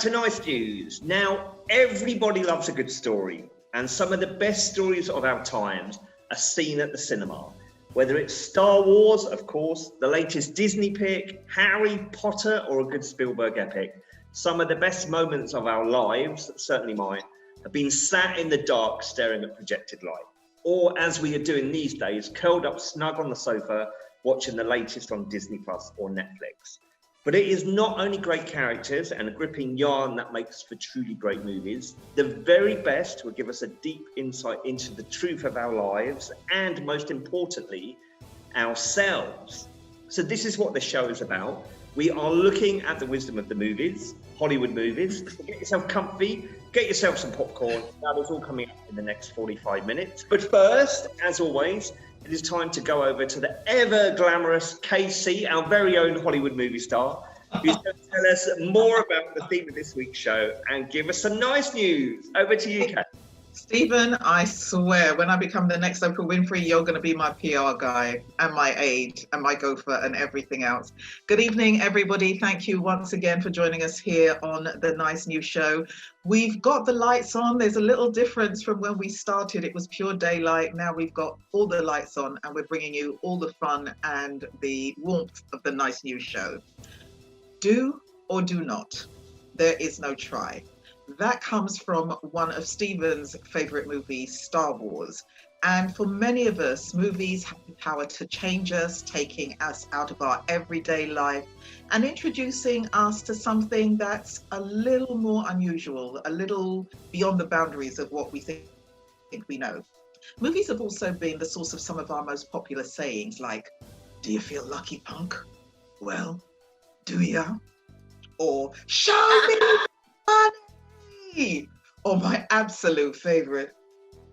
to Nice News. Now, everybody loves a good story, and some of the best stories of our times are seen at the cinema. Whether it's Star Wars, of course, the latest Disney pick, Harry Potter, or a good Spielberg epic, some of the best moments of our lives, certainly mine, have been sat in the dark staring at projected light. Or, as we are doing these days, curled up snug on the sofa, watching the latest on Disney Plus or Netflix. But it is not only great characters and a gripping yarn that makes for truly great movies. The very best will give us a deep insight into the truth of our lives and, most importantly, ourselves. So this is what the show is about. We are looking at the wisdom of the movies, Hollywood movies. So get yourself comfy, get yourself some popcorn. That is all coming up in the next 45 minutes. But first, as always, it is time to go over to the ever glamorous Kaie, our very own Hollywood movie star, who's going to tell us more about the theme of this week's show and give us some nice news. Over to you, Kaie. Stephen, I swear, when I become the next Oprah Winfrey, you're going to be my PR guy and my aide and my gopher and everything else. Good evening, everybody. Thank you once again for joining us here on the Nice News Show. We've got the lights on. There's a little difference from when we started. It was pure daylight. Now we've got all the lights on and we're bringing you all the fun and the warmth of the Nice News Show. Do or do not. There is no try. That comes from one of Stephen's favorite movies, Star Wars. And for many of us, movies have the power to change us, taking us out of our everyday life and introducing us to something that's a little more unusual, a little beyond the boundaries of what we think we know. Movies have also been the source of some of our most popular sayings, like, "Do you feel lucky, punk? Well, do ya?" Or, "Show me money!" Or my absolute favorite,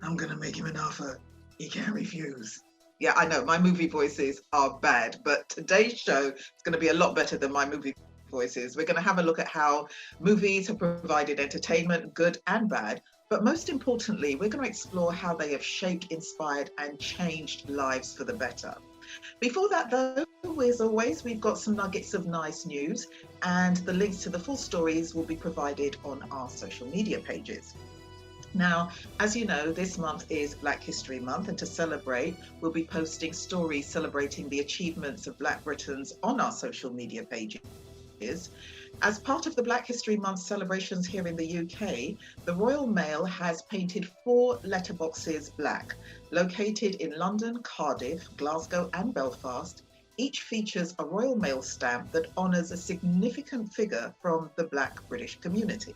"I'm gonna make him an offer he can't refuse." Yeah, I know my movie voices are bad, but today's show is going to be a lot better than my movie voices. We're going to have a look at how movies have provided entertainment, good and bad, but most importantly, we're going to explore how they have shaped, inspired and changed lives for the better. Before that though, as always, we've got some nuggets of nice news, and the links to the full stories will be provided on our social media pages. Now, as you know, this month is Black History Month, and to celebrate, we'll be posting stories celebrating the achievements of Black Britons on our social media pages. As part of the Black History Month celebrations here in the UK, the Royal Mail has painted 4 letterboxes black. Located in London, Cardiff, Glasgow and Belfast, each features a Royal Mail stamp that honours a significant figure from the Black British community.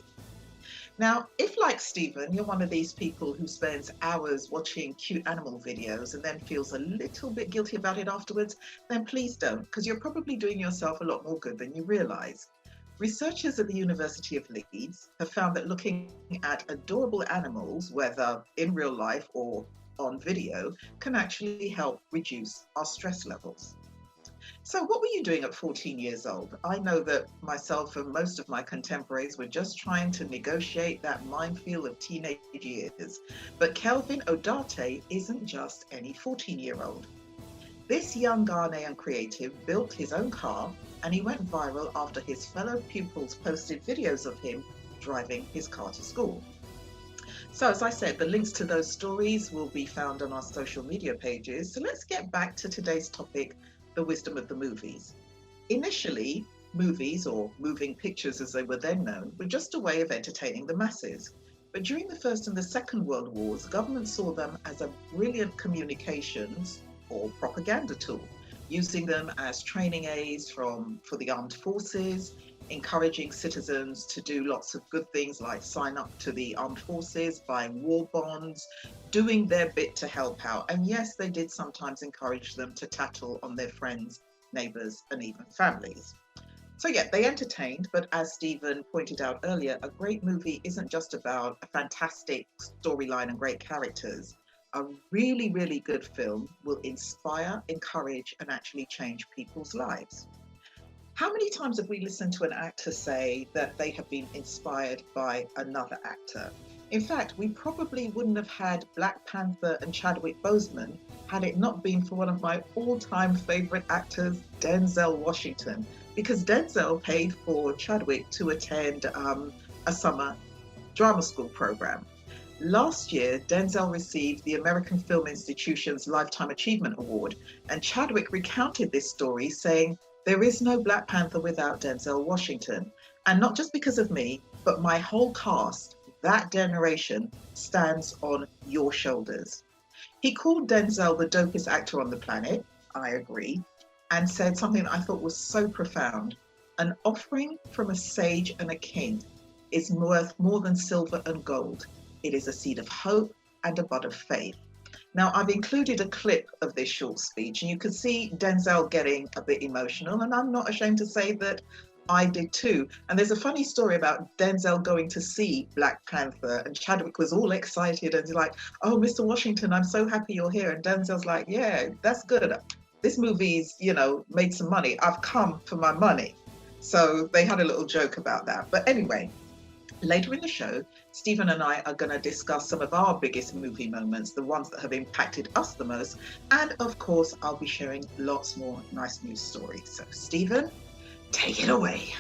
Now, if like Stephen, you're one of these people who spends hours watching cute animal videos and then feels a little bit guilty about it afterwards, then please don't, because you're probably doing yourself a lot more good than you realise. Researchers at the University of Leeds have found that looking at adorable animals, whether in real life or on video, can actually help reduce our stress levels. So what were you doing at 14 years old? I know that myself and most of my contemporaries were just trying to negotiate that minefield of teenage years. But Kelvin Odate isn't just any 14-year-old. This young Ghanaian creative built his own car, and he went viral after his fellow pupils posted videos of him driving his car to school. So as I said, the links to those stories will be found on our social media pages. So let's get back to today's topic, the wisdom of the movies. Initially, movies, or moving pictures as they were then known, were just a way of entertaining the masses. But during the First and the Second World Wars, governments saw them as a brilliant communications or propaganda tool, using them as training aids for the armed forces, encouraging citizens to do lots of good things like sign up to the armed forces, buying war bonds, doing their bit to help out. And yes, they did sometimes encourage them to tattle on their friends, neighbours, and even families. So yeah, they entertained, but as Stephen pointed out earlier, a great movie isn't just about a fantastic storyline and great characters. A really, really good film will inspire, encourage, and actually change people's lives. How many times have we listened to an actor say that they have been inspired by another actor? In fact, we probably wouldn't have had Black Panther and Chadwick Boseman had it not been for one of my all-time favourite actors, Denzel Washington, because Denzel paid for Chadwick to attend a summer drama school program. Last year, Denzel received the American Film Institute's Lifetime Achievement Award, and Chadwick recounted this story, saying, "There is no Black Panther without Denzel Washington. And not just because of me, but my whole cast, that generation, stands on your shoulders." He called Denzel the dopest actor on the planet, I agree, and said something that I thought was so profound. "An offering from a sage and a king is worth more than silver and gold. It is a seed of hope and a bud of faith." Now, I've included a clip of this short speech, and you can see Denzel getting a bit emotional, and I'm not ashamed to say that I did too. And there's a funny story about Denzel going to see Black Panther, and Chadwick was all excited and he's like, "Oh, Mr. Washington, I'm so happy you're here." And Denzel's like, "Yeah, that's good. This movie's, made some money. I've come for my money." So they had a little joke about that. But anyway, later in the show, Stephen and I are going to discuss some of our biggest movie moments, the ones that have impacted us the most. And of course, I'll be sharing lots more nice news stories. So Stephen, take it away.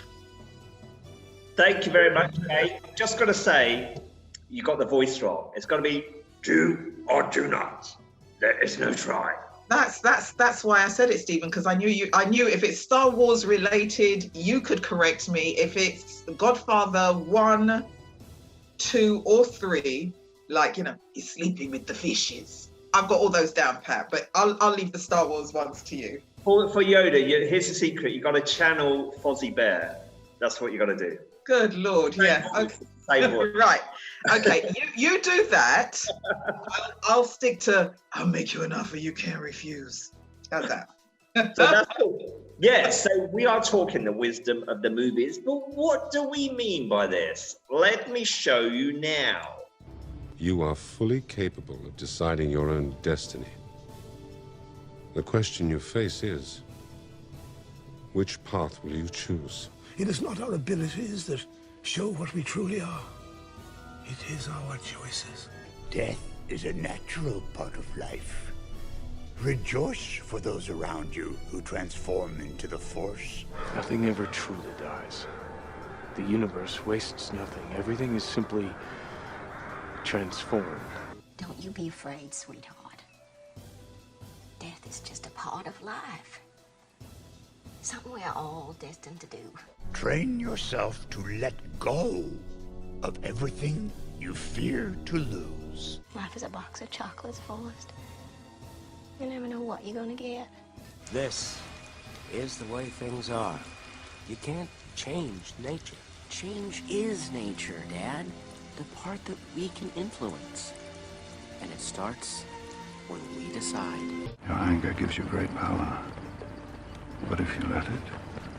Thank you very much, Kaie. Just got to say, you got the voice wrong. It's got to be do or do not. There is no try. That's why I said it, Stephen, because I knew if it's Star Wars related, you could correct me. If it's Godfather 1, 2, or 3, he's sleeping with the fishes. I've got all those down pat, but I'll leave the Star Wars ones to you. For Yoda, here's the secret. You got to channel Fozzie Bear. That's what you got to do. Good Lord, yeah. Okay. Right. Okay, you do that. I'll stick to, "I'll make you an offer you can't refuse." How's that? So that's cool. Yeah, so we are talking the wisdom of the movies, but what do we mean by this? Let me show you now. You are fully capable of deciding your own destiny. The question you face is, which path will you choose? It is not our abilities that show what we truly are. It is our choices. Death is a natural part of life. Rejoice for those around you who transform into the Force. Nothing ever truly dies. The universe wastes nothing. Everything is simply transformed. Don't you be afraid, sweetheart. Death is just a part of life. Something we're all destined to do. Train yourself to let go of everything you fear to lose. Life is a box of chocolates, Forrest. You never know what you're gonna get. This is the way things are. You can't change nature. Change is nature, Dad. The part that we can influence. And it starts when we decide. Your anger gives you great power. But if you let it,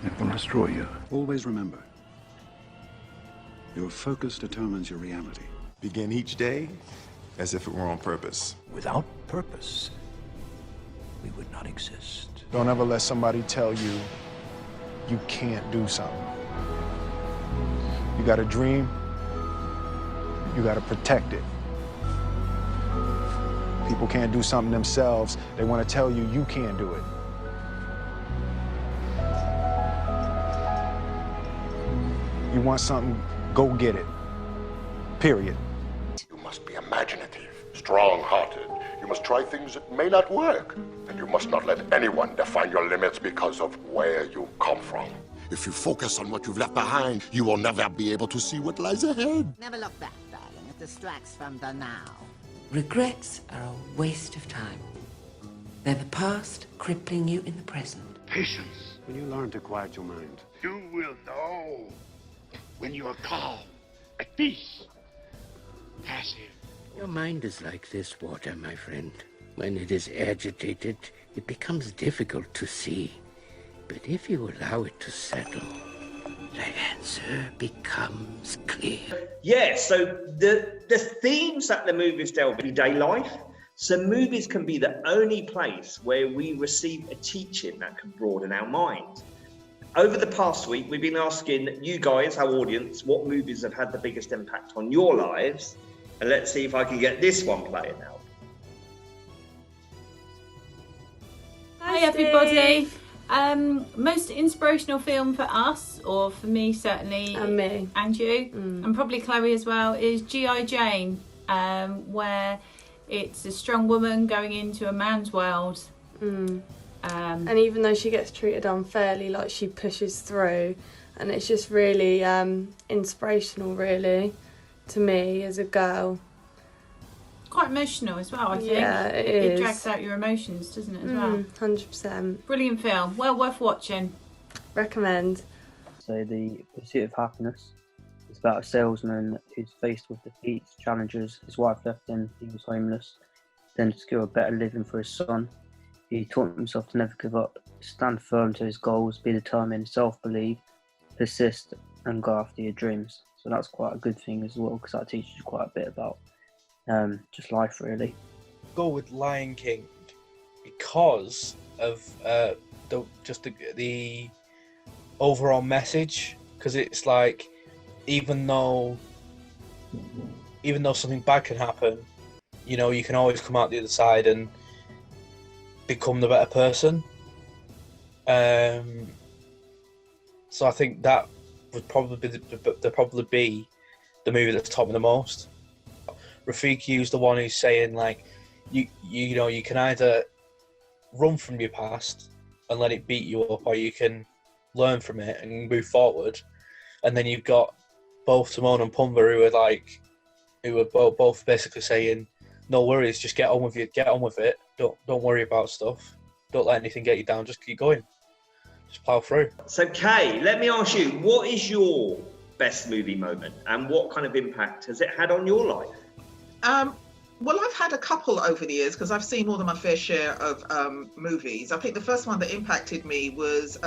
it will destroy you. Always remember, your focus determines your reality. Begin each day as if it were on purpose. Without purpose, we would not exist. Don't ever let somebody tell you you can't do something. You got a dream, you got to protect it. People can't do something themselves. They want to tell you you can't do it. You want something, go get it. Period. You must be imaginative, strong-hearted. You must try things that may not work. And you must not let anyone define your limits because of where you come from. If you focus on what you've left behind, you will never be able to see what lies ahead. Never look back, darling. It distracts from the now. Regrets are a waste of time. They're the past crippling you in the present. Patience. When you learn to quiet your mind, You will know when you are calm, at peace, passive. Your mind is like this water, my friend. When it is agitated, it becomes difficult to see. But if you allow it to settle, the answer becomes clear. Yeah, so the themes that the movies delve into everyday life. So movies can be the only place where we receive a teaching that can broaden our mind. Over the past week, we've been asking you guys, our audience, what movies have had the biggest impact on your lives. And let's see if I can get this one playing now. Hi everybody. Most inspirational film for us, or for me certainly, and me, and you, and probably Chloe as well, is G.I. Jane, where it's a strong woman going into a man's world. And even though she gets treated unfairly, like, she pushes through, and it's just really inspirational, really, to me as a girl. Quite emotional as well, I think. Yeah, it is. It drags out your emotions, doesn't it, as well? 100%. Brilliant film. Well worth watching. Recommend. So The Pursuit of Happiness is about a salesman who's faced with defeats, challenges. His wife left him, he was homeless. Then to secure a better living for his son, he taught himself to never give up, stand firm to his goals, be determined, self-believe, persist, and go after your dreams. So that's quite a good thing as well, because that teaches you quite a bit about just life, really. Go with Lion King because of the overall message, because it's like even though something bad can happen, you know, you can always come out the other side and become the better person. So I think that would probably be the movie that's taught me the most. Rafiki's the one who's saying, like, you know, you can either run from your past and let it beat you up, or you can learn from it and move forward. And then you've got both Timon and Pumbaa who are both basically saying, no worries, just get on with it. Don't worry about stuff. Don't let anything get you down. Just keep going. Just plow through. So Kaie, let me ask you, what is your best movie moment, and what kind of impact has it had on your life? Well, I've had a couple over the years because I've seen more than my fair share of movies. I think the first one that impacted me was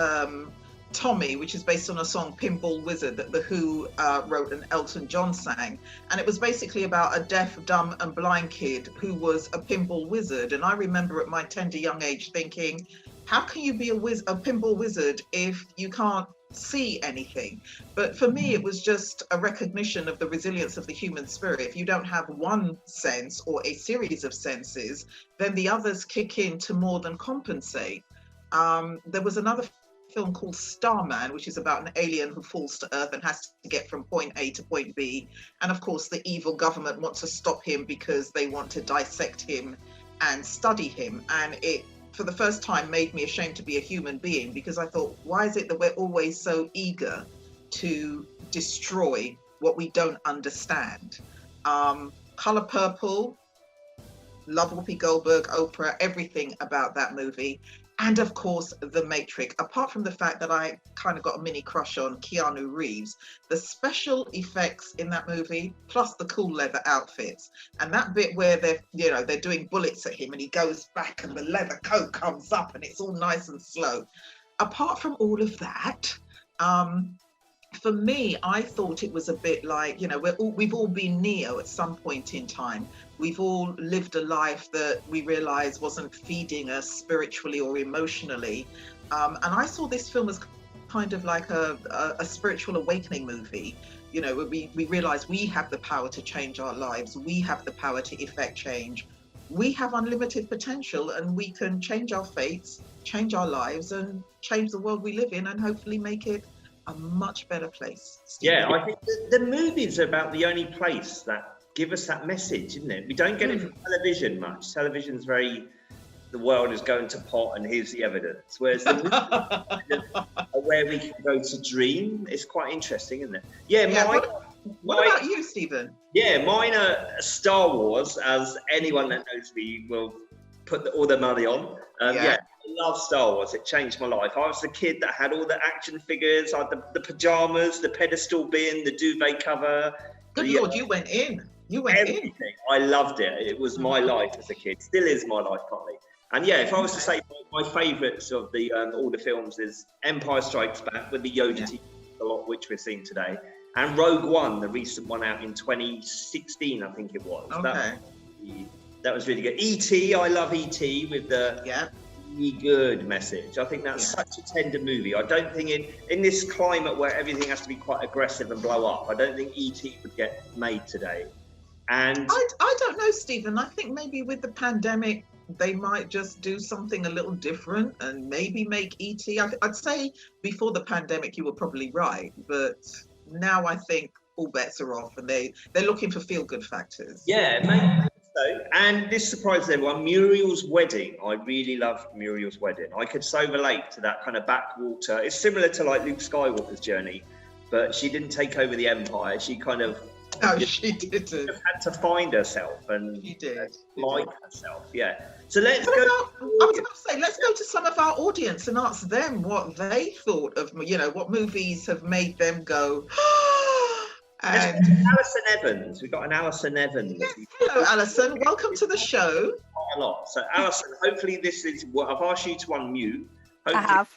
Tommy, which is based on a song Pinball Wizard that The Who wrote and Elton John sang. And it was basically about a deaf, dumb and blind kid who was a pinball wizard. And I remember at my tender young age thinking, how can you be a pinball wizard if you can't see anything? But for me, it was just a recognition of the resilience of the human spirit. If you don't have one sense or a series of senses, then the others kick in to more than compensate. There was another film called Starman, which is about an alien who falls to Earth and has to get from point A to point B. And of course, the evil government wants to stop him because they want to dissect him and study him. And it, for the first time, made me ashamed to be a human being, because I thought, why is it that we're always so eager to destroy what we don't understand? Color Purple, love Whoopi Goldberg, Oprah, everything about that movie. And of course, The Matrix. Apart from the fact that I kind of got a mini crush on Keanu Reeves, the special effects in that movie, plus the cool leather outfits, and that bit where they're doing bullets at him and he goes back and the leather coat comes up and it's all nice and slow. Apart from all of that, for me, I thought it was a bit like, we've all been Neo at some point in time. We've all lived a life that we realized wasn't feeding us spiritually or emotionally. And I saw this film as kind of like a spiritual awakening movie. We realize we have the power to change our lives. We have the power to effect change. We have unlimited potential, and we can change our fates, change our lives, and change the world we live in, and hopefully make it a much better place. Yeah, I think the movies are about the only place that give us that message, isn't it? We don't get it from television much. Television's very, the world is going to pot and here's the evidence. Whereas the movies are where we can go to dream. It's quite interesting, isn't it? Yeah, what about you, Stephen? Yeah, mine are Star Wars, as anyone that knows me will put all their money on. I love Star Wars. It changed my life. I was the kid that had all the action figures, I had the pajamas, the pedestal bin, the duvet cover. Good Lord, you went in. Everything. I loved it. It was my life as a kid. Still is my life, partly. And yeah, if I was to say my favourites of the all the films is Empire Strikes Back with the Yoda team, a lot which we're seeing today, and Rogue One, the recent one out in 2016, I think it was. Okay. That was really good. E.T., I love E.T. with the really good message. I think that's such a tender movie. I don't think in this climate where everything has to be quite aggressive and blow up, I don't think E.T. would get made today. And I don't know, Stephen. I think maybe with the pandemic, they might just do something a little different and maybe make E.T. I'd say before the pandemic, you were probably right, but now I think all bets are off, and they're looking for feel-good factors. Yeah, maybe so. And this surprised everyone. Muriel's Wedding. I really loved Muriel's Wedding. I could so relate to that kind of backwater. It's similar to like Luke Skywalker's journey, but she didn't take over the Empire. She kind of she didn't. Had to find herself and she did. Like herself. Yeah. So let's go. I was going to say, let's go to some of our audience and ask them what they thought of, what movies have made them go. And Alison Evans, we've got an Alison Evans. Yes, hello, Alison. Welcome to the show. Quite a lot. So, Alison, hopefully this is what I've asked you to unmute. Hopefully, I have.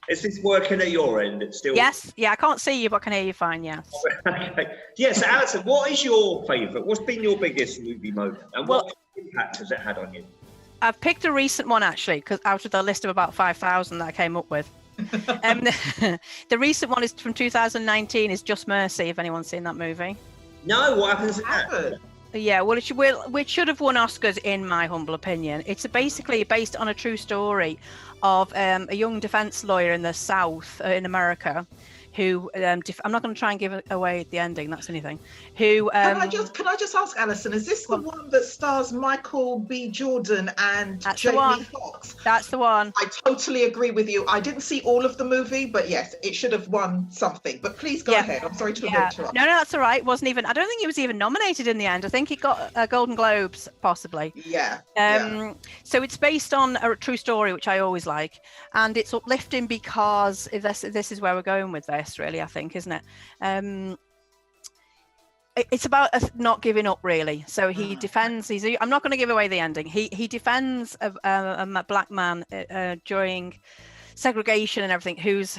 Is this working at your end? It's still. Yes. Yeah, I can't see you, but I can hear you fine. Yes. Okay. Yes, Alison. What is your favourite? What's been your biggest movie moment, and what impact has it had on you? I've picked a recent one actually, because out of the list of about 5,000 that I came up with. The recent one is from 2019. Is Just Mercy. If anyone's seen that movie. No. What happens in that? Yeah, well, it should have won Oscars in my humble opinion. It's basically based on a true story of a young defense lawyer in the South in America who I'm not going to try and give away the ending. That's anything. Who can I just ask, Alison? Is this the one that stars Michael B. Jordan and Jamie Foxx? That's the one. I totally agree with you. I didn't see all of the movie, but yes, it should have won something. But please go ahead. I'm sorry to interrupt. No, that's all right. It wasn't even. I don't think he was even nominated in the end. I think he got Golden Globes, possibly. Yeah. So it's based on a true story, which I always like, and it's uplifting because this is where we're going with this. Really, I think, isn't it? It's about not giving up, really. So he defends. I'm not going to give away the ending. He defends a black man during segregation and everything, who's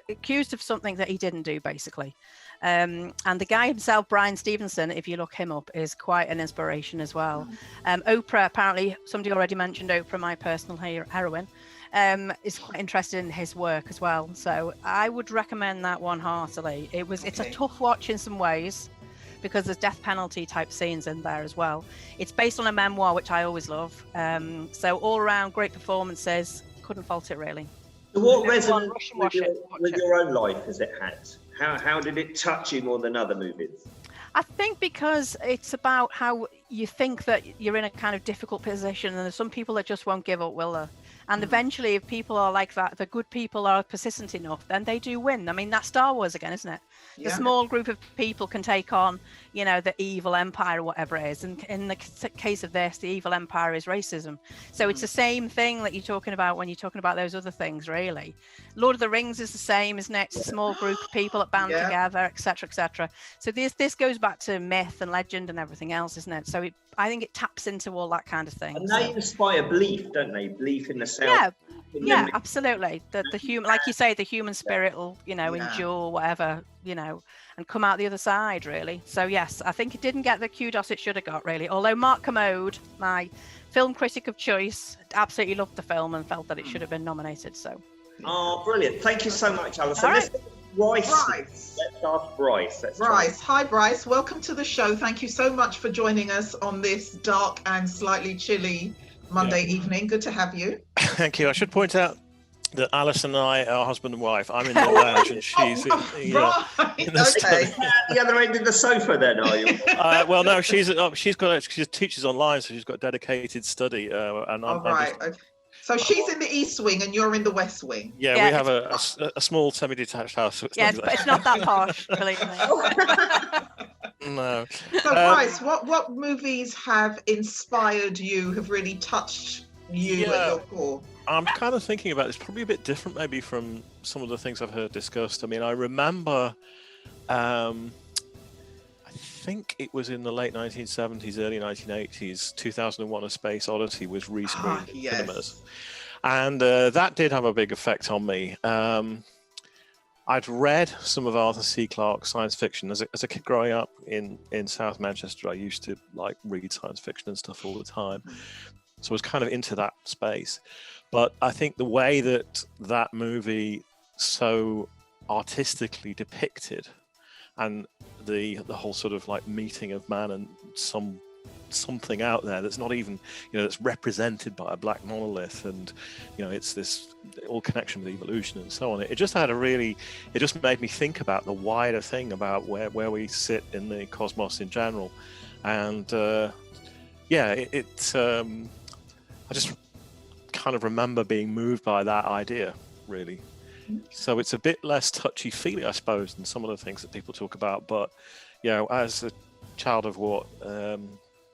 accused of something that he didn't do, basically. And the guy himself, Brian Stevenson, if you look him up, is quite an inspiration as well. Oprah, apparently, somebody already mentioned Oprah, my personal heroine. Is quite interested in his work as well, so I would recommend that one heartily. It's a tough watch in some ways because there's death penalty type scenes in there as well. It's based on a memoir, which I always love. So all around great performances, couldn't fault it really. So what resonance with your own life has it had? How did it touch you more than other movies? I think because it's about how you think that you're in a kind of difficult position, and there's some people that just won't give up, will there? And eventually, if people are like that, the good people are persistent enough, then they do win. I mean, that's Star Wars again, isn't it? Yeah. The small group of people can take on, the evil empire or whatever it is. And in the case of this, the evil empire is racism. So it's the same thing that you're talking about when you're talking about those other things, really. Lord of the Rings is the same, isn't it? It's a small group of people that band together, etc., etc. So this goes back to myth and legend and everything else, isn't it? So I think it taps into all that kind of thing. And they inspire belief, don't they? Belief in the self. Yeah, absolutely. The human, like you say, the human spirit will, endure whatever, and come out the other side, really. So yes, I think it didn't get the kudos it should have got, really. Although Mark Kermode, my film critic of choice, absolutely loved the film and felt that it should have been nominated. So. Oh, brilliant! Thank you so much, Alison. Bryce. Let's ask Bryce. Bryce. Hi, Bryce. Welcome to the show. Thank you so much for joining us on this dark and slightly chilly Monday evening. Good to have you. Thank you. I should point out that Alison and I are husband and wife. I'm in the lounge and she's in the other end of the sofa. Then are you? Well, no. She teaches online, so she's got a dedicated study. And I'm So she's in the East Wing and you're in the West Wing. Yeah, we have a small semi-detached house. So it's not that posh, believe me. No. So, Bryce, what movies have inspired you, have really touched you at your core? I'm kind of thinking about this, probably a bit different maybe from some of the things I've heard discussed. I mean, I remember, I think it was in the late 1970s, early 1980s, 2001 A Space Odyssey was rescreened in cinemas. And that did have a big effect on me. I'd read some of Arthur C. Clarke's science fiction. As a kid growing up in South Manchester, I used to read science fiction and stuff all the time. So I was kind of into that space. But I think the way that movie so artistically depicted, and the whole sort of meeting of man and some something out there that's not even, that's represented by a black monolith, and it's this all connection with evolution and so on. It just made me think about the wider thing about where we sit in the cosmos in general, and I just kind of remember being moved by that idea, really. So it's a bit less touchy-feely, I suppose, than some of the things that people talk about. But, as a child of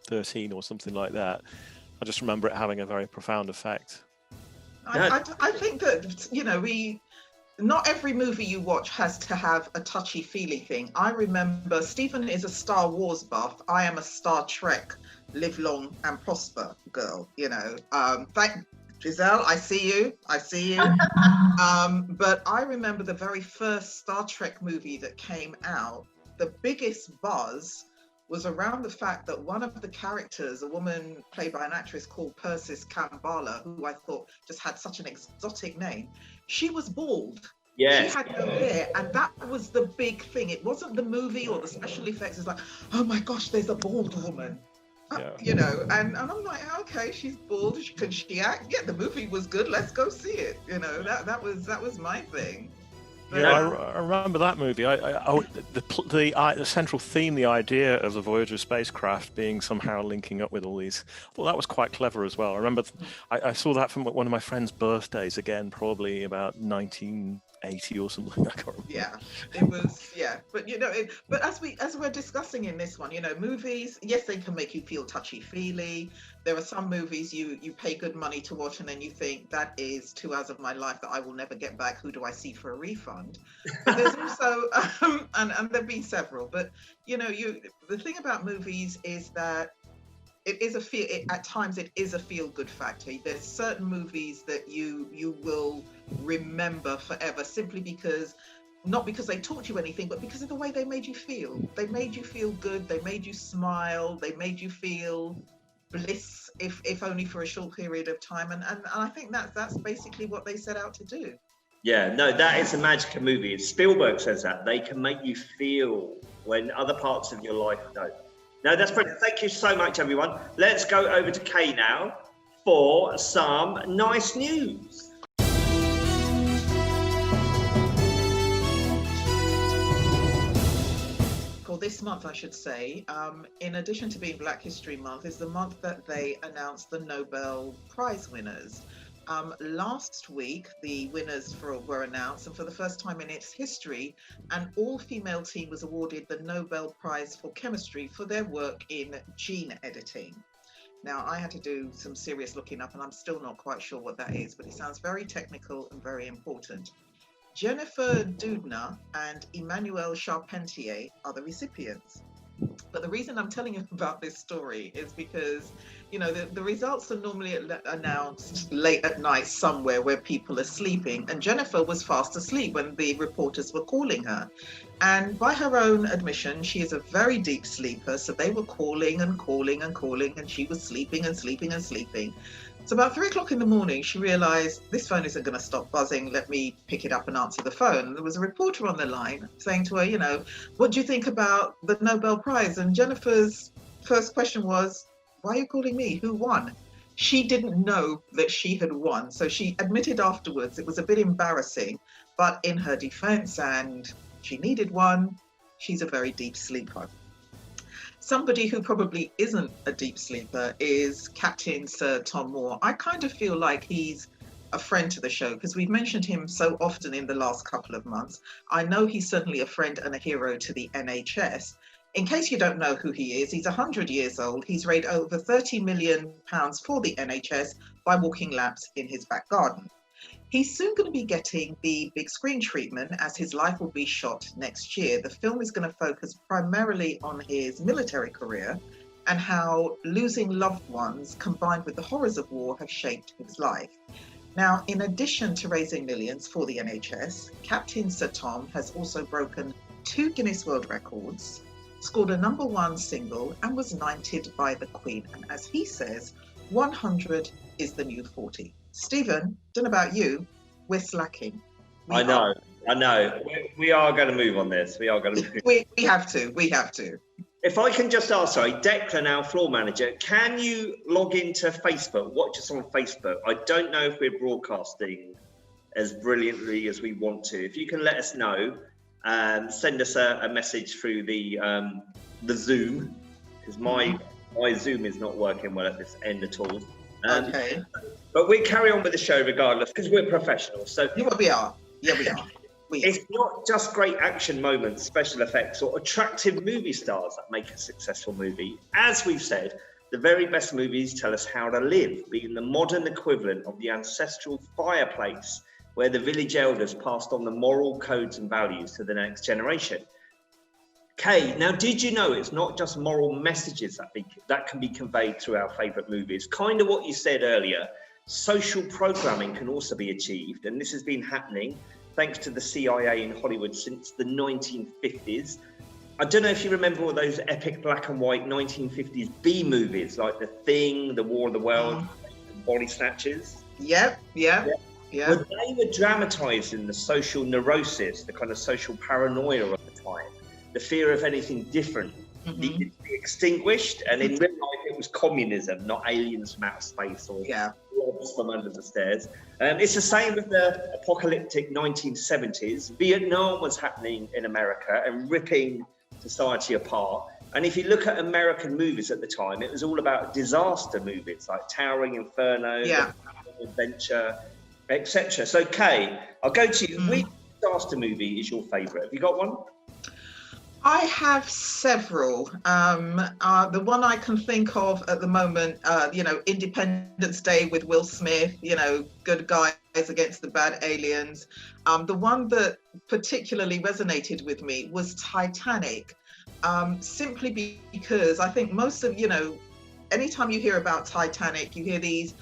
13 or something like that, I just remember it having a very profound effect. I think that, not every movie you watch has to have a touchy-feely thing. I remember Stephen is a Star Wars buff. I am a Star Trek live long and prosper girl, Giselle, I see you. But I remember the very first Star Trek movie that came out. The biggest buzz was around the fact that one of the characters, a woman played by an actress called Persis Kambala, who I thought just had such an exotic name, she was bald. Yes. She had no hair, and that was the big thing. It wasn't the movie or the special effects. It's like, oh my gosh, there's a bald woman. And I'm like, okay, she's bald. Can she act? Yeah, the movie was good. Let's go see it. That was my thing. But, I remember that movie. The central theme, the idea of the Voyager spacecraft being somehow linking up with all these. Well, that was quite clever as well. I remember I saw that from one of my friend's birthdays again, probably about 1980 or something. I can't remember. Yeah, it was. Yeah, but but as we're discussing in this one, movies, yes, they can make you feel touchy-feely. There are some movies you pay good money to watch, and then you think that is 2 hours of my life that I will never get back. Who do I see for a refund? But there's also, and there've been several. But the thing about movies is that at times it is a feel-good factor. There's certain movies that you will remember forever, simply because, not because they taught you anything, but because of the way they made you feel. They made you feel good. They made you smile. They made you feel bliss, if only for a short period of time. And I think that's basically what they set out to do. Yeah, no, that is the magic of movies. Spielberg says that they can make you feel when other parts of your life don't. No, that's brilliant. Thank you so much, everyone. Let's go over to Kaie now for some nice news. Well, this month, I should say, in addition to being Black History Month, is the month that they announced the Nobel Prize winners. Last week, the winners were announced, and for the first time in its history, an all-female team was awarded the Nobel Prize for Chemistry for their work in gene editing. Now, I had to do some serious looking up, and I'm still not quite sure what that is, but it sounds very technical and very important. Jennifer Doudna and Emmanuel Charpentier are the recipients. But the reason I'm telling you about this story is because, the results are normally announced late at night somewhere where people are sleeping. And Jennifer was fast asleep when the reporters were calling her. And by her own admission, she is a very deep sleeper. So they were calling and calling and calling, and she was sleeping and sleeping and sleeping. So about 3 o'clock in the morning, she realized this phone isn't going to stop buzzing. Let me pick it up and answer the phone. And there was a reporter on the line saying to her, what do you think about the Nobel Prize? And Jennifer's first question was, why are you calling me? Who won? She didn't know that she had won. So she admitted afterwards it was a bit embarrassing, but in her defense, and she needed one, she's a very deep sleeper. Somebody who probably isn't a deep sleeper is Captain Sir Tom Moore. I kind of feel like he's a friend to the show because we've mentioned him so often in the last couple of months. I know he's certainly a friend and a hero to the NHS. In case you don't know who he is, he's 100 years old. He's raised over £30 million for the NHS by walking laps in his back garden. He's soon going to be getting the big screen treatment as his life will be shot next year. The film is going to focus primarily on his military career and how losing loved ones combined with the horrors of war have shaped his life. Now, in addition to raising millions for the NHS, Captain Sir Tom has also broken 2 Guinness World Records, scored a #1 single, and was knighted by the Queen. And as he says, 100 is the new 40. Stephen, don't know about you, we're slacking. I know. We are going to move on this. We are going to move. We have to. If I can just ask, sorry, Declan, our floor manager, can you log into Facebook, watch us on Facebook? I don't know if we're broadcasting as brilliantly as we want to. If you can let us know, send us a message through the Zoom, because my Zoom is not working well at this end at all. Okay. But we carry on with the show regardless, because we're professionals. So yeah, we are. Yeah, we are. It's not just great action moments, special effects, or attractive movie stars that make a successful movie. As we've said, the very best movies tell us how to live, being the modern equivalent of the ancestral fireplace where the village elders passed on the moral codes and values to the next generation. Kaie, now did you know it's not just moral messages that can be conveyed through our favourite movies? Kind of what you said earlier, social programming can also be achieved, and this has been happening thanks to the CIA in Hollywood since the 1950s. I don't know if you remember all those epic black and white 1950s B movies like The Thing, The War of the Worlds, and Body Snatchers. Yeah. Well, they were dramatising the social neurosis, the kind of social paranoia of the time, the fear of anything different needed to be extinguished, and in real life it was communism, not aliens from outer space or blobs from under the stairs. It's the same with the apocalyptic 1970s. Vietnam was happening in America and ripping society apart. And if you look at American movies at the time, it was all about disaster movies like Towering Inferno, Adventure, etc. So Kaie, I'll go to you. Which disaster movie is your favourite? Have you got one? I have several. The one I can think of at the moment, Independence Day with Will Smith, good guys against the bad aliens. The one that particularly resonated with me was Titanic, simply because I think most of, anytime you hear about Titanic, you hear these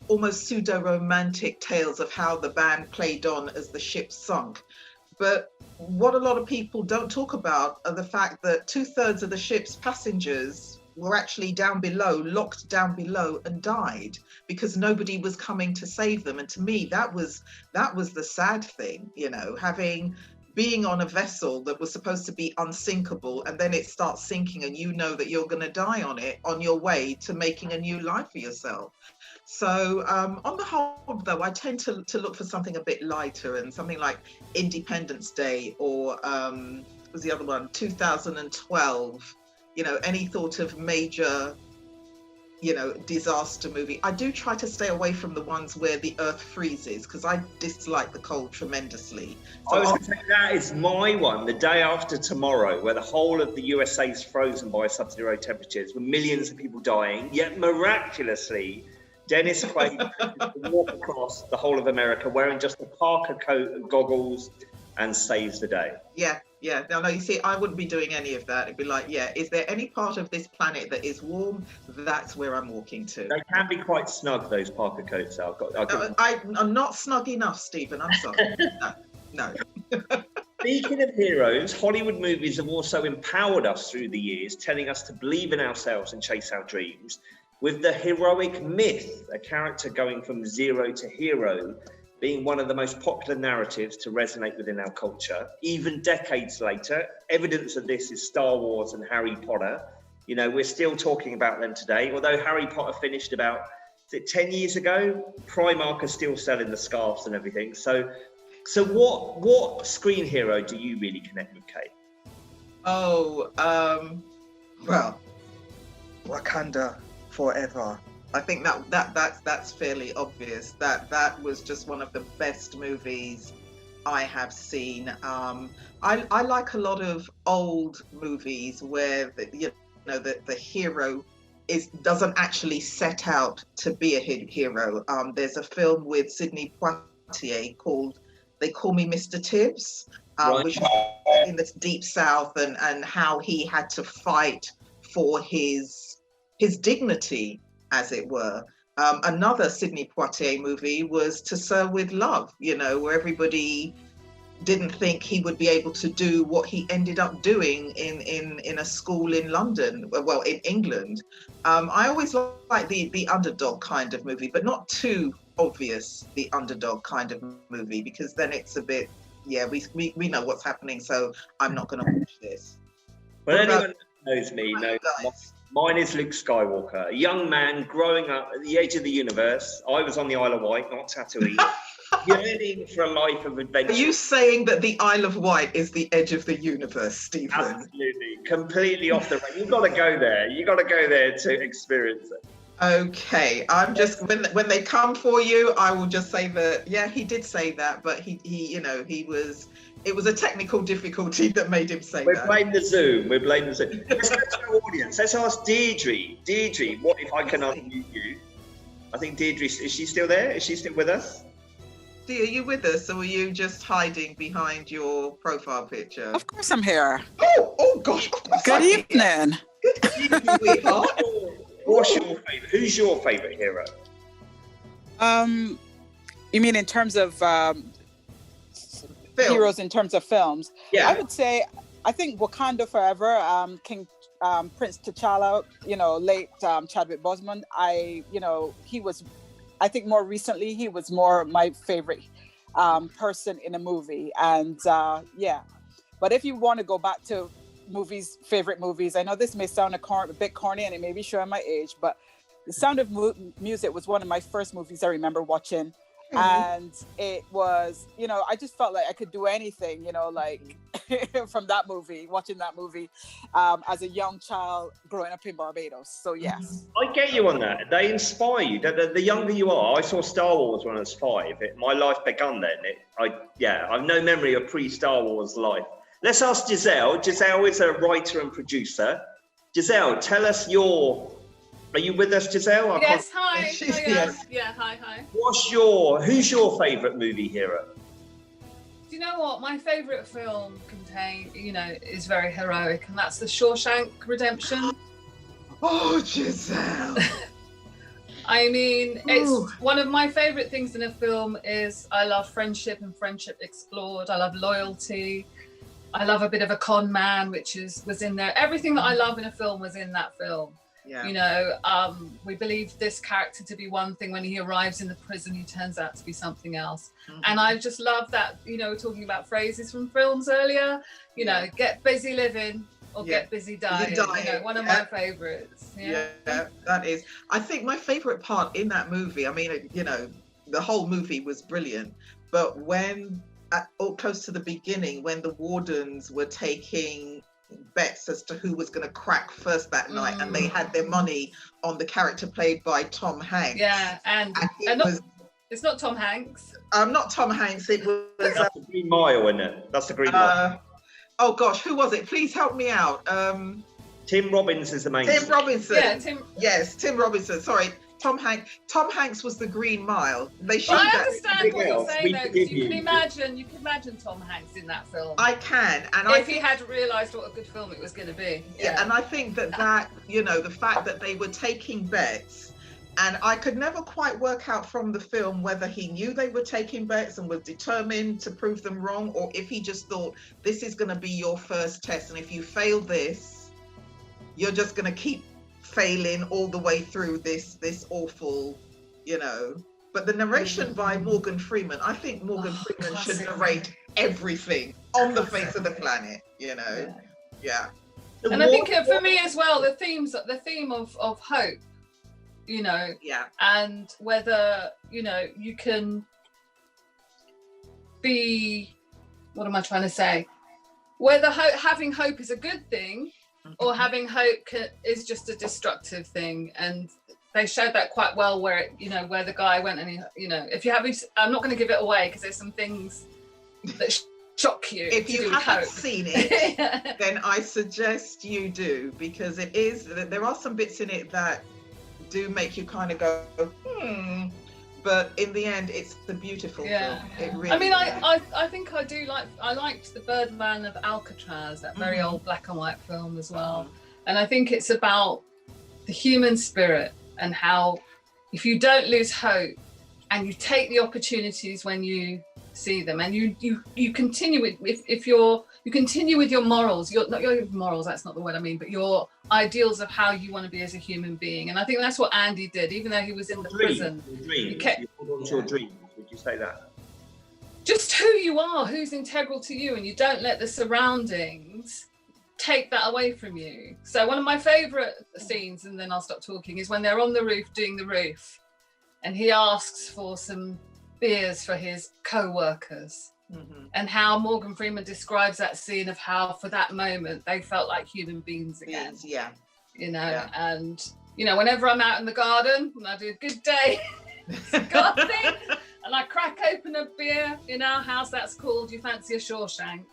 almost pseudo-romantic tales of how the band played on as the ship sunk. But what a lot of people don't talk about are the fact that 2/3 of the ship's passengers were actually down below, locked down below, and died because nobody was coming to save them. And to me, that was the sad thing, being on a vessel that was supposed to be unsinkable, and then it starts sinking, and you know that you're going to die on it on your way to making a new life for yourself. So on the whole, though, I tend to look for something a bit lighter, and something like Independence Day or what was the other one, 2012, any sort of major, disaster movie. I do try to stay away from the ones where the earth freezes because I dislike the cold tremendously. So I was going to say that is my one, The Day After Tomorrow, where the whole of the USA is frozen by sub-zero temperatures with millions of people dying, yet miraculously Dennis Quaid walk across the whole of America wearing just a parka coat and goggles and saves the day. Yeah. No, you see, I wouldn't be doing any of that. It'd be like, is there any part of this planet that is warm? That's where I'm walking to. They can be quite snug, those parka coats. I'm not snug enough, Stephen. I'm sorry. No. Speaking of heroes, Hollywood movies have also empowered us through the years, telling us to believe in ourselves and chase our dreams. With the heroic myth, a character going from zero to hero, being one of the most popular narratives to resonate within our culture. Even decades later, evidence of this is Star Wars and Harry Potter. We're still talking about them today. Although Harry Potter finished about, 10 years ago? Primark are still selling the scarves and everything. So what screen hero do you really connect with, Kaie? Well, Wakanda Forever. I think that's fairly obvious. That was just one of the best movies I have seen. I like a lot of old movies where the hero doesn't actually set out to be a hero. There's a film with Sidney Poitier called They Call Me Mr. Tibbs, which is in the Deep South, and how he had to fight for his dignity, as it were. Another Sidney Poitier movie was To Sir With Love, where everybody didn't think he would be able to do what he ended up doing in a school in London, well, in England. I always like the underdog kind of movie, but not too obvious the underdog kind of movie, because then it's a bit, we know what's happening, so I'm not going to watch this. Well, knows me. No, mine is Luke Skywalker, a young man growing up at the edge of the universe. I was on the Isle of Wight, not Tatooine. Yearning for a life of adventure. Are you saying that the Isle of Wight is the edge of the universe, Stephen? Absolutely, completely off the range. You've got to go there. You've got to go there to experience it. Okay, I'm just when they come for you, I will just say that he did say that, but it was a technical difficulty that made him say that. We blame the Zoom. Let's go to our audience. Let's ask Deirdre. Deirdre, what if I can unmute you? I think Deirdre, is she still there? Is she still with us? Are you with us, or are you just hiding behind your profile picture? Of course I'm here. Oh gosh. Good evening. Good evening, sweetheart. What's your favourite? Who's your favourite hero? You mean in terms of heroes in terms of films? Yeah. I would say, I think Wakanda Forever, King Prince T'Challa, late Chadwick Boseman. I think more recently he was more my favorite person in a movie, and But if you want to go back to favorite movies, I know this may sound a bit corny and it may be showing my age, but The Sound of Music was one of my first movies I remember watching. And it was, I just felt like I could do anything, from that movie, watching that movie as a young child growing up in Barbados. So yes. I get you on that. They inspire you. The younger you are, I saw Star Wars when I was 5. My life began then. I've no memory of pre-Star Wars life. Let's ask Giselle. Giselle is a writer and producer. Giselle, tell us Are you with us, Giselle? Yes, hi. Yes. Yeah, hi. Who's your favourite movie hero? Do you know what? My favourite film is very heroic, and that's The Shawshank Redemption. Oh, Giselle. I mean, it's one of my favourite things in a film is I love friendship and friendship explored. I love loyalty. I love a bit of a con man, which was in there. Everything that I love in a film was in that film. Yeah. We believe this character to be one thing. When he arrives in the prison, he turns out to be something else. And I just love that, talking about phrases from films earlier, get busy living or get busy dying. One of my favorites. Yeah, that is. I think my favorite part in that movie, I mean, the whole movie was brilliant, but when close to the beginning, when the wardens were taking bets as to who was going to crack first that night, and they had their money on the character played by Tom Hanks. Yeah, and it's not Tom Hanks. Not Tom Hanks. It was that's the Green Mile, isn't it? That's the Green Mile. Oh gosh, who was it? Please help me out. Tim Robbins is the main. Tim Robinson. Yeah, Tim. Yes, Tim Robinson. Sorry. Tom Hanks was the Green Mile. They showed I that. understand what you're saying, though, because you can imagine Tom Hanks in that film. I can, and if he had realised what a good film it was going to be. Yeah, and I think that the fact that they were taking bets, and I could never quite work out from the film whether he knew they were taking bets and was determined to prove them wrong, or if he just thought this is going to be your first test, and if you fail this, you're just going to keep failing all the way through this awful, but the narration by Morgan Freeman, I think Morgan Freeman should narrate everything on the face of the planet, yeah. And I think for me as well, the theme of hope, and whether you can be, what am I trying to say, whether having hope is a good thing or having hope is just a destructive thing. And they showed that quite well where where the guy went and if you haven't, I'm not going to give it away because there's some things that shock you. If you haven't seen it, then I suggest you do, because there are some bits in it that do make you kind of go, but in the end, it's the beautiful film. It really I think I liked The Birdman of Alcatraz, that very old black and white film as well. And I think it's about the human spirit and how if you don't lose hope and you take the opportunities when you see them, and you continue you continue with your morals, not your morals, that's not the word I mean, but your ideals of how you want to be as a human being. And I think that's what Andy did, even though he was in the prison. You hold on to your dreams, would you say that? Just who you are, who's integral to you, and you don't let the surroundings take that away from you. So one of my favourite scenes, and then I'll stop talking, is when they're on the roof doing the roof, and he asks for some beers for his co-workers, and how Morgan Freeman describes that scene of how for that moment they felt like human beings again. You know, and you know, whenever I'm out in the garden and I do a good day gardening and I crack open a beer in our house, that's called You Fancy a Shawshank.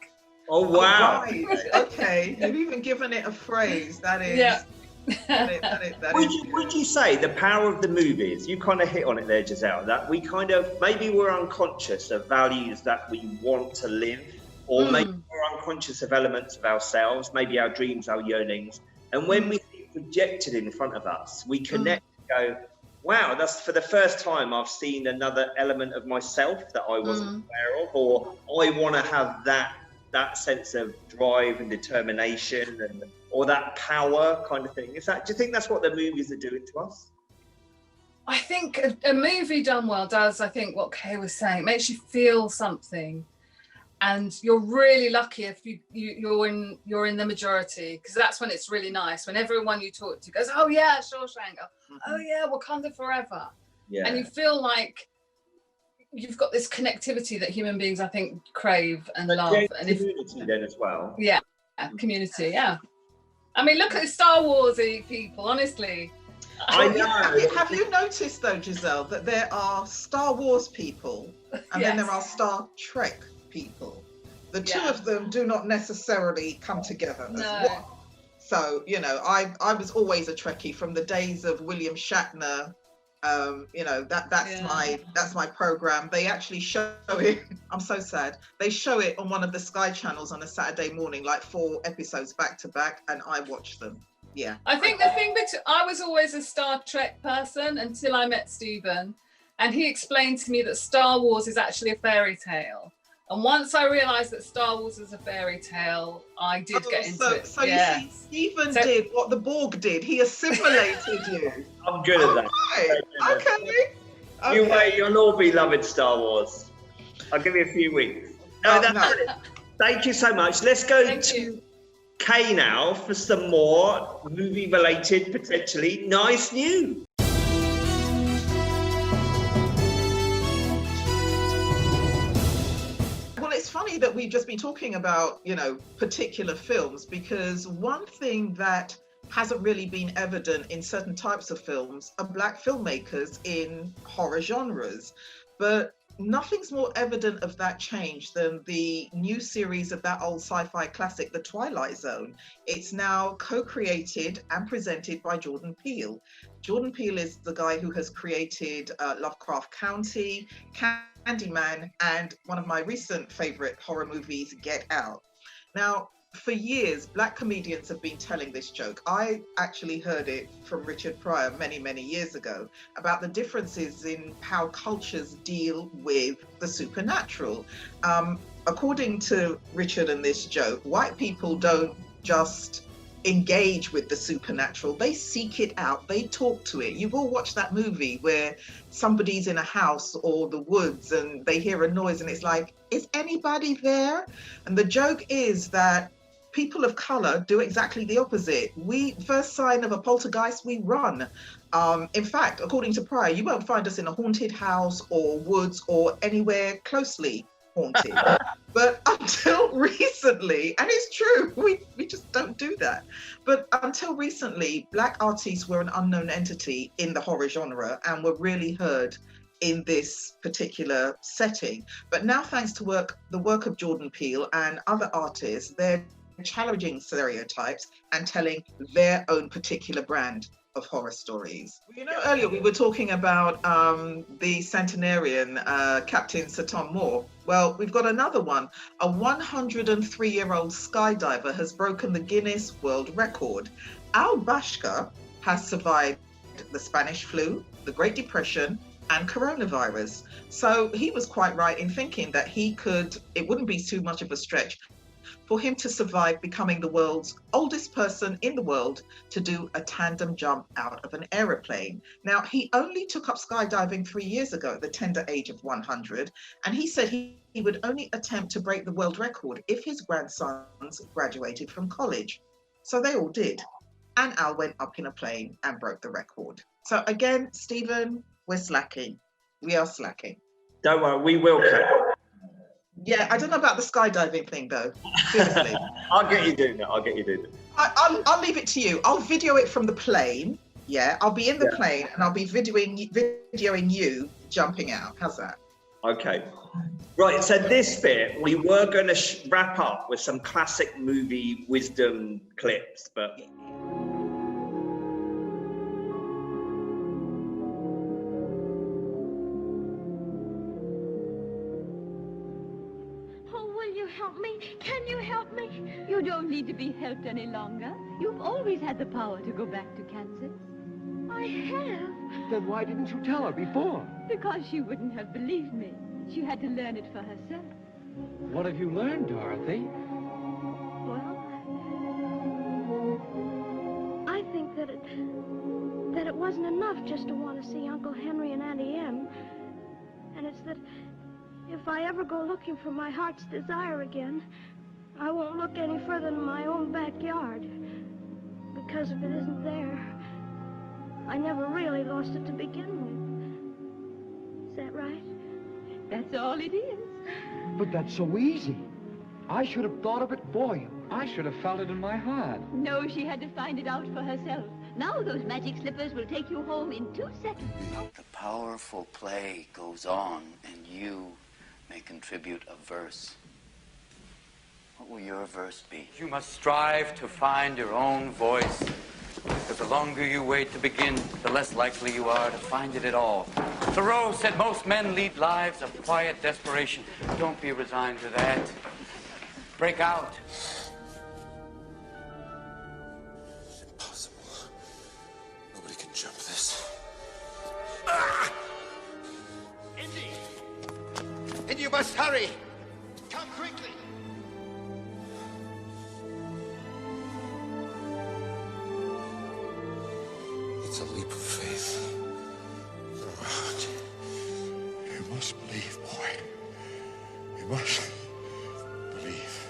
Oh wow! Right. Okay, you've even given it a phrase. That is. Would you say the power of the movies? You kind of hit on it there, Giselle. That we kind of maybe we're unconscious of values that we want to live, or maybe we're unconscious of elements of ourselves, maybe our dreams, our yearnings, and when we see it projected in front of us, we connect and go, wow, that's for the first time I've seen another element of myself that I wasn't aware of, or I want to have that sense of drive and determination and or that power kind of thing. Do you think that's what the movies are doing to us? I think a movie done well does, I think what Kaie was saying, makes you feel something. And you're really lucky if you're in the majority, because that's when it's really nice. When everyone you talk to goes, oh yeah, Shawshank, oh yeah, Wakanda Forever. Yeah. And you feel like you've got this connectivity that human beings, I think, crave and love. And community then as well. Yeah, community, yeah. I mean, look at the Star Warsy people, honestly. I know. Have you noticed though, Giselle, that there are Star Wars people and then there are Star Trek people? The two of them do not necessarily come together as one. So, you know, I was always a Trekkie from the days of William Shatner. You know, that's my program. They actually show it. I'm so sad. They show it on one of the Sky channels on a Saturday morning, like 4 episodes back to back, and I watch them. Yeah. I think the thing I was always a Star Trek person until I met Stephen, and he explained to me that Star Wars is actually a fairy tale. And once I realised that Star Wars is a fairy tale, I did get into it. So you see, Stephen did what the Borg did. He assimilated you. I'm good at that. Right. Okay. You wait, you'll all be loving Star Wars. I'll give you a few weeks. No. Thank you so much. Let's go to Kaie now for some more movie-related, potentially nice news. It's funny that we've just been talking about, you know, particular films, because one thing that hasn't really been evident in certain types of films are Black filmmakers in horror genres. But nothing's more evident of that change than the new series of that old sci-fi classic, The Twilight Zone. It's now co-created and presented by Jordan Peele. Jordan Peele is the guy who has created Lovecraft County, Candyman, and one of my recent favorite horror movies, Get Out. Now, for years, Black comedians have been telling this joke. I actually heard it from Richard Pryor many, many years ago about the differences in how cultures deal with the supernatural. According to Richard and this joke, white people don't just engage with the supernatural, they seek it out, they talk to it. You've all watched that movie where somebody's in a house or the woods and they hear a noise and it's like, is anybody there? And the joke is that people of color do exactly the opposite. First sign of a poltergeist, we run. In fact, according to Pryor, you won't find us in a haunted house or woods or anywhere closely haunted. But until recently, and it's true, we just don't do that. But until recently, Black artists were an unknown entity in the horror genre and were really heard in this particular setting. But now, thanks to the work of Jordan Peele and other artists, they're challenging stereotypes and telling their own particular brand of horror stories. You know, earlier we were talking about the centenarian, Captain Sir Tom Moore. Well, we've got another one. A 103-year-old skydiver has broken the Guinness World Record. Al Bashka has survived the Spanish flu, the Great Depression, and coronavirus. So he was quite right in thinking that it wouldn't be too much of a stretch for him to survive becoming the world's oldest person in the world to do a tandem jump out of an aeroplane. Now, he only took up skydiving 3 years ago at the tender age of 100, and he said he would only attempt to break the world record if his grandsons graduated from college. So they all did. And Al went up in a plane and broke the record. So again, Stephen, we're slacking. We are slacking. Don't worry, we will catch up. Yeah, I don't know about the skydiving thing though. Seriously. I'll get you doing it. I'll get you doing it. I'll leave it to you. I'll video it from the plane. Yeah, I'll be in the plane and I'll be videoing you jumping out. How's that? Okay. Right, so this bit, we were going to wrap up with some classic movie wisdom clips, but... Help me? Can you help me? You don't need to be helped any longer. You've always had the power to go back to Kansas. I have. Then why didn't you tell her before? Because she wouldn't have believed me. She had to learn it for herself. What have you learned, Dorothy? Well, I think that it wasn't enough just to want to see Uncle Henry and Auntie Em. And it's that if I ever go looking for my heart's desire again, I won't look any further than my own backyard. Because if it isn't there, I never really lost it to begin with. Is that right? That's all it is. But that's so easy. I should have thought of it for you. I should have felt it in my heart. No, she had to find it out for herself. Now those magic slippers will take you home in 2 seconds. The powerful play goes on, and you may contribute a verse. What will your verse be? You must strive to find your own voice. Because the longer you wait to begin, the less likely you are to find it at all. Thoreau said most men lead lives of quiet desperation. Don't be resigned to that. Break out. Impossible. Nobody can jump this. Indy, you must hurry! Come quickly! It's a leap of faith. Throw out. You must believe, boy. You must believe.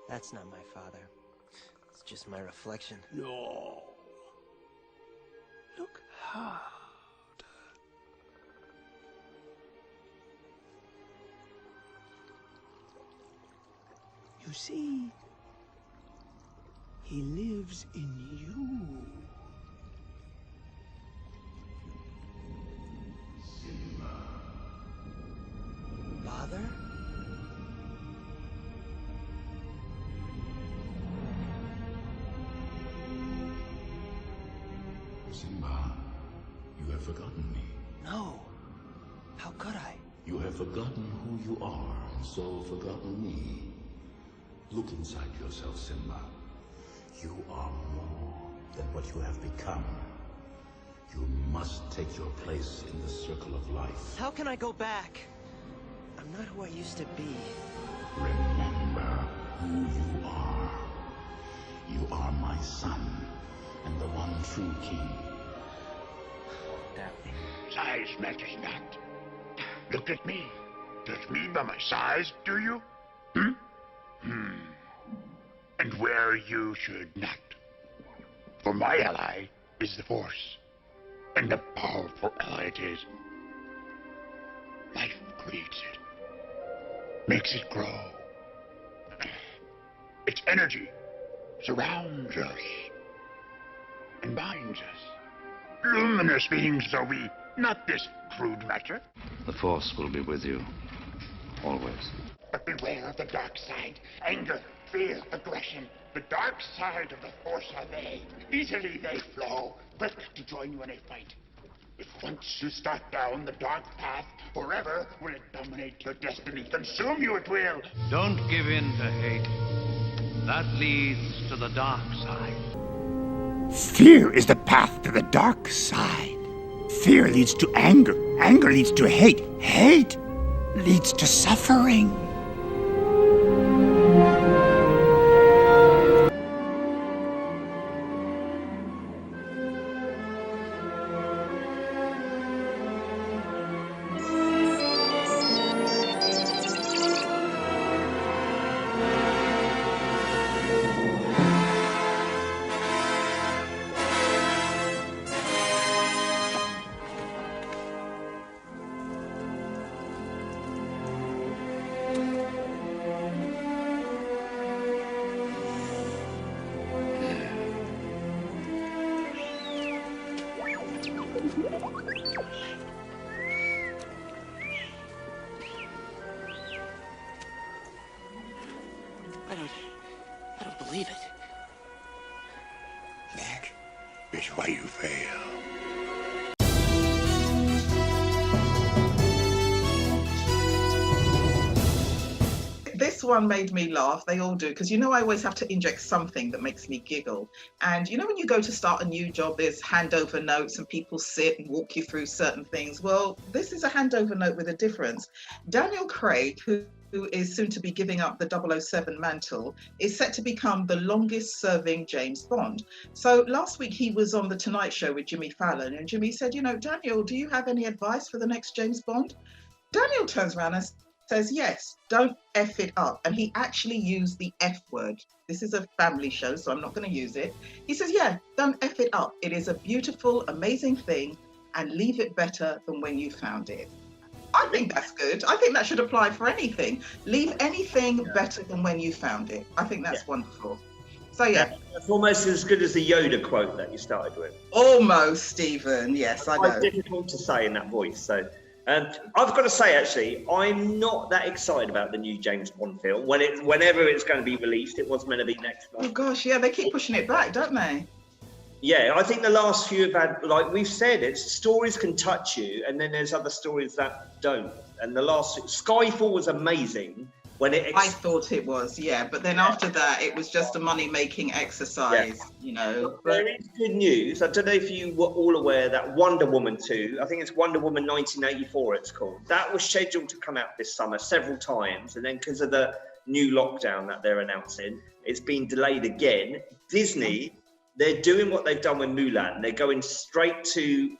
That's not my father. It's just my reflection. No. Look hard. You see, he lives in you. Father? Simba, you have forgotten me. No. How could I? You have forgotten who you are, and so forgotten me. Look inside yourself, Simba. You are more than what you have become. You must take your place in the circle of life. How can I go back? I'm not who I used to be. Remember who you are. You are my son, and the one true king. Size matters not. Look at me. Judge me by my size, do you? And where you should not. For my ally is the Force. and the powerful ally it is. Life creates it, makes it grow. Its energy surrounds us and binds us. Luminous beings are we, not this crude matter. The Force will be with you, always. But beware of the dark side. Anger, fear, aggression. The dark side of the Force are they. Easily they flow, quick to join you in a fight. If once you start down the dark path, forever will it dominate your destiny. Consume you it will. Don't give in to hate. That leads to the dark side. Fear is the path to the dark side. Fear leads to anger. Anger leads to hate. Hate leads to suffering. I don't believe it. That is why you fail. This one made me laugh. They all do, because I always have to inject something that makes me giggle. And when you go to start a new job, there's handover notes and people sit and walk you through certain things. Well, this is a handover note with a difference. Daniel Craig, who is soon to be giving up the 007 mantle, is set to become the longest serving James Bond. So last week he was on The Tonight Show with Jimmy Fallon, and Jimmy said, Daniel, do you have any advice for the next James Bond? Daniel turns around and says, yes, don't F it up. And he actually used the F word. This is a family show, so I'm not going to use it. He says, yeah, don't F it up. It is a beautiful, amazing thing, and leave it better than when you found it. I think that's good. I think that should apply for anything. Leave anything better than when you found it. I think that's wonderful. So yeah. That's almost as good as the Yoda quote that you started with. Almost, Stephen. Yes, I know. Quite difficult to say in that voice. So I've got to say, actually, I'm not that excited about the new James Bond film. Whenever it's going to be released, it was meant to be next month. Oh gosh, yeah, they keep pushing it back, don't they? Yeah, I think the last few have had, like we've said, stories can touch you, and then there's other stories that don't. And the last Skyfall was amazing when I thought it was, yeah, but then after that, it was just a money-making exercise, But there is good news. I don't know if you were all aware that Wonder Woman 2, I think it's Wonder Woman 1984 it's called, that was scheduled to come out this summer several times, and then because of the new lockdown that they're announcing, it's been delayed again. Disney, they're doing what they've done with Mulan. They're going straight to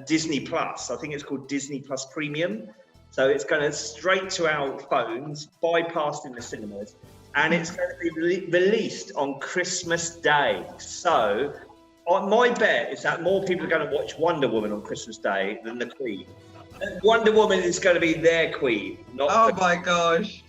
Disney Plus. I think it's called Disney Plus Premium. So it's going straight to our phones, bypassing the cinemas, and it's going to be released on Christmas Day. So my bet is that more people are going to watch Wonder Woman on Christmas Day than the Queen. Wonder Woman is going to be their Queen. Not my gosh.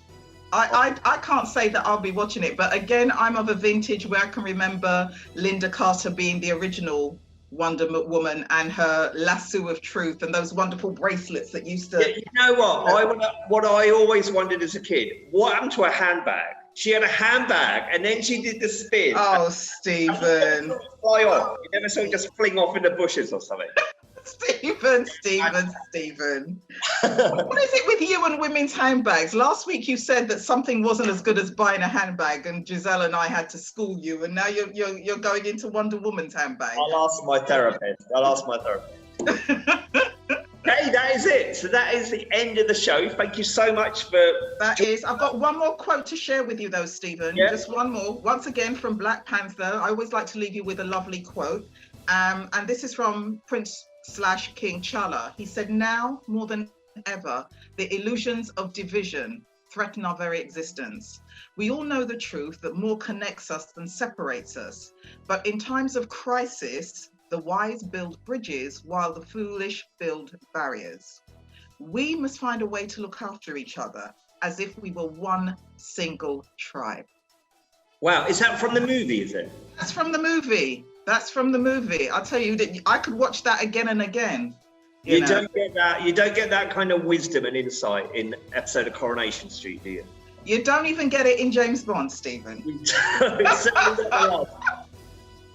I can't say that I'll be watching it, but again, I'm of a vintage where I can remember Linda Carter being the original Wonder Woman and her lasso of truth and those wonderful bracelets that used to... Yeah, you know what I always wondered as a kid, what happened to her handbag? She had a handbag and then she did the spin. Oh, Stephen. Fly off. You never saw it just fling off in the bushes or something. Stephen. What is it with you and women's handbags? Last week you said that something wasn't as good as buying a handbag, and Giselle and I had to school you, and now you're going into Wonder Woman's handbag. I'll ask my therapist. Okay, that is it. So that is the end of the show. Thank you so much for... I've got one more quote to share with you though, Stephen. Yeah. Just one more. Once again from Black Panther. I always like to leave you with a lovely quote. And this is from Prince/King T'Challa. He said, now more than ever, the illusions of division threaten our very existence. We all know the truth that more connects us than separates us. But in times of crisis, The wise build bridges while the foolish build barriers. We must find a way to look after each other as if we were one single tribe. Wow, is that from the movie, is it? That's from the movie. That's from the movie. I'll tell you that I could watch that again and again. You don't get that. You don't get that kind of wisdom and insight in episode of Coronation Street, do you? You don't even get it in James Bond, Stephen.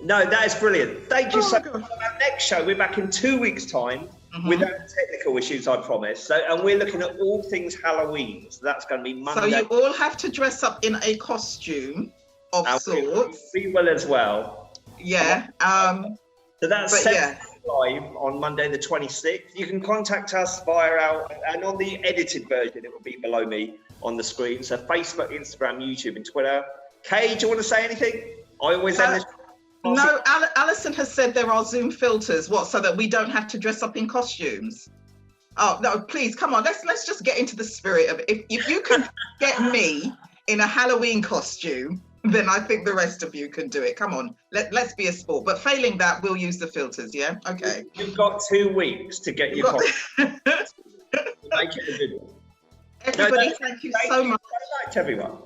No, that is brilliant. Thank you so much. Our next show, we're back in 2 weeks' time without technical issues, I promise. So, and we're looking at all things Halloween. So that's going to be Monday. So you all have to dress up in a costume of sorts. We will as well. Yeah. So that's 7 live on Monday the 26th. You can contact us via and on the edited version, it will be below me on the screen. So Facebook, Instagram, YouTube, and Twitter. Kaie, do you want to say anything? I always end this. No, Alison has said there are Zoom filters. What, so that we don't have to dress up in costumes? Oh no, please come on. Let's just get into the spirit of it. If you can get me in a Halloween costume, then I think the rest of you can do it. Come on, let's be a sport. But failing that, we'll use the filters. Yeah, okay. You've got 2 weeks to get your costume. Make it a good one. Everybody, thank you so much. Thank you so much, everyone.